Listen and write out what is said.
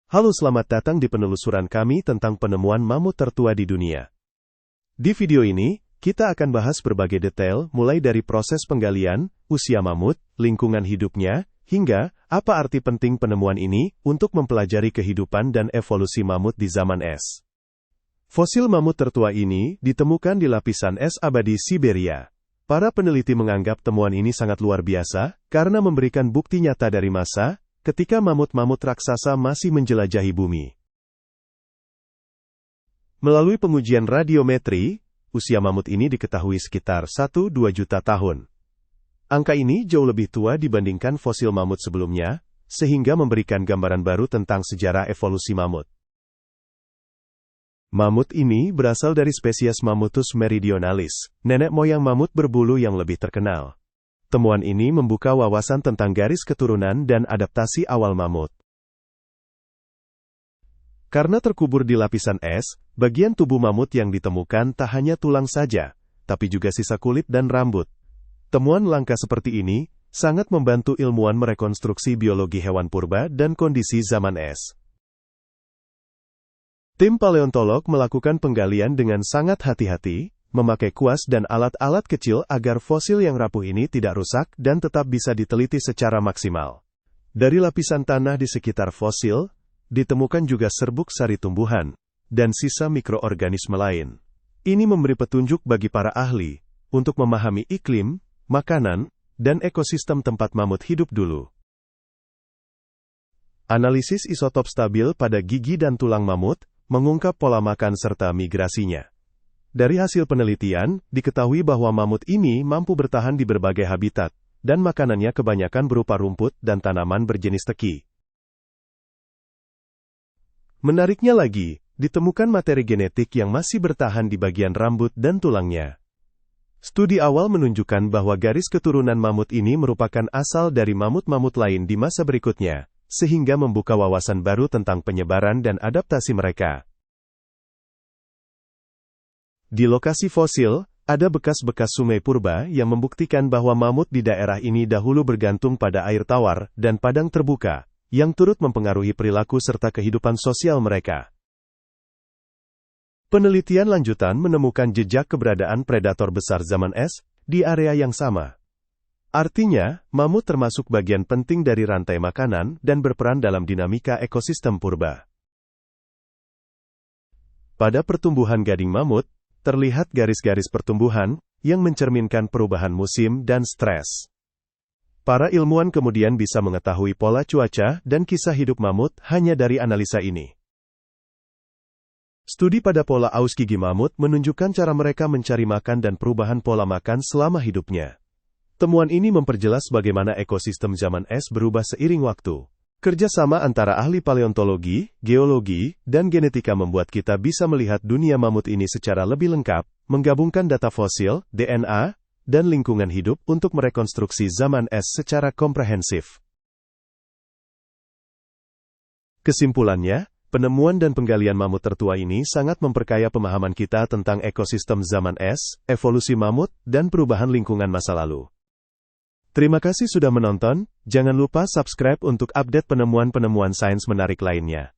Halo, selamat datang di penelusuran kami tentang penemuan mamut tertua di dunia. Di video ini, kita akan bahas berbagai detail mulai dari proses penggalian, usia mamut, lingkungan hidupnya, hingga apa arti penting penemuan ini untuk mempelajari kehidupan dan evolusi mamut di zaman es. Fosil mamut tertua ini ditemukan di lapisan es abadi Siberia. Para peneliti menganggap temuan ini sangat luar biasa karena memberikan bukti nyata dari masa ketika mamut-mamut raksasa masih menjelajahi bumi. Melalui pengujian radiometri, usia mamut ini diketahui sekitar 1-2 juta tahun. Angka ini jauh lebih tua dibandingkan fosil mamut sebelumnya, sehingga memberikan gambaran baru tentang sejarah evolusi mamut. Mamut ini berasal dari spesies Mammutus meridionalis, nenek moyang mamut berbulu yang lebih terkenal. Temuan ini membuka wawasan tentang garis keturunan dan adaptasi awal mamut. Karena terkubur di lapisan es, bagian tubuh mamut yang ditemukan tak hanya tulang saja, tapi juga sisa kulit dan rambut. Temuan langka seperti ini sangat membantu ilmuwan merekonstruksi biologi hewan purba dan kondisi zaman es. Tim paleontolog melakukan penggalian dengan sangat hati-hati, memakai kuas dan alat-alat kecil agar fosil yang rapuh ini tidak rusak dan tetap bisa diteliti secara maksimal. Dari lapisan tanah di sekitar fosil, ditemukan juga serbuk sari tumbuhan dan sisa mikroorganisme lain. Ini memberi petunjuk bagi para ahli untuk memahami iklim, makanan, dan ekosistem tempat mamut hidup dulu. Analisis isotop stabil pada gigi dan tulang mamut mengungkap pola makan serta migrasinya. Dari hasil penelitian, diketahui bahwa mamut ini mampu bertahan di berbagai habitat, dan makanannya kebanyakan berupa rumput dan tanaman berjenis teki. Menariknya lagi, ditemukan materi genetik yang masih bertahan di bagian rambut dan tulangnya. Studi awal menunjukkan bahwa garis keturunan mamut ini merupakan asal dari mamut-mamut lain di masa berikutnya, sehingga membuka wawasan baru tentang penyebaran dan adaptasi mereka. Di lokasi fosil, ada bekas-bekas sungai purba yang membuktikan bahwa mamut di daerah ini dahulu bergantung pada air tawar dan padang terbuka, yang turut mempengaruhi perilaku serta kehidupan sosial mereka. Penelitian lanjutan menemukan jejak keberadaan predator besar zaman es di area yang sama. Artinya, mamut termasuk bagian penting dari rantai makanan dan berperan dalam dinamika ekosistem purba. Pada pertumbuhan gading mamut, terlihat garis-garis pertumbuhan yang mencerminkan perubahan musim dan stres. Para ilmuwan kemudian bisa mengetahui pola cuaca dan kisah hidup mamut hanya dari analisa ini. Studi pada pola aus gigi mamut menunjukkan cara mereka mencari makan dan perubahan pola makan selama hidupnya. Temuan ini memperjelas bagaimana ekosistem zaman es berubah seiring waktu. Kerjasama antara ahli paleontologi, geologi, dan genetika membuat kita bisa melihat dunia mamut ini secara lebih lengkap, menggabungkan data fosil, DNA, dan lingkungan hidup untuk merekonstruksi zaman es secara komprehensif. Kesimpulannya, penemuan dan penggalian mamut tertua ini sangat memperkaya pemahaman kita tentang ekosistem zaman es, evolusi mamut, dan perubahan lingkungan masa lalu. Terima kasih sudah menonton, jangan lupa subscribe untuk update penemuan-penemuan sains menarik lainnya.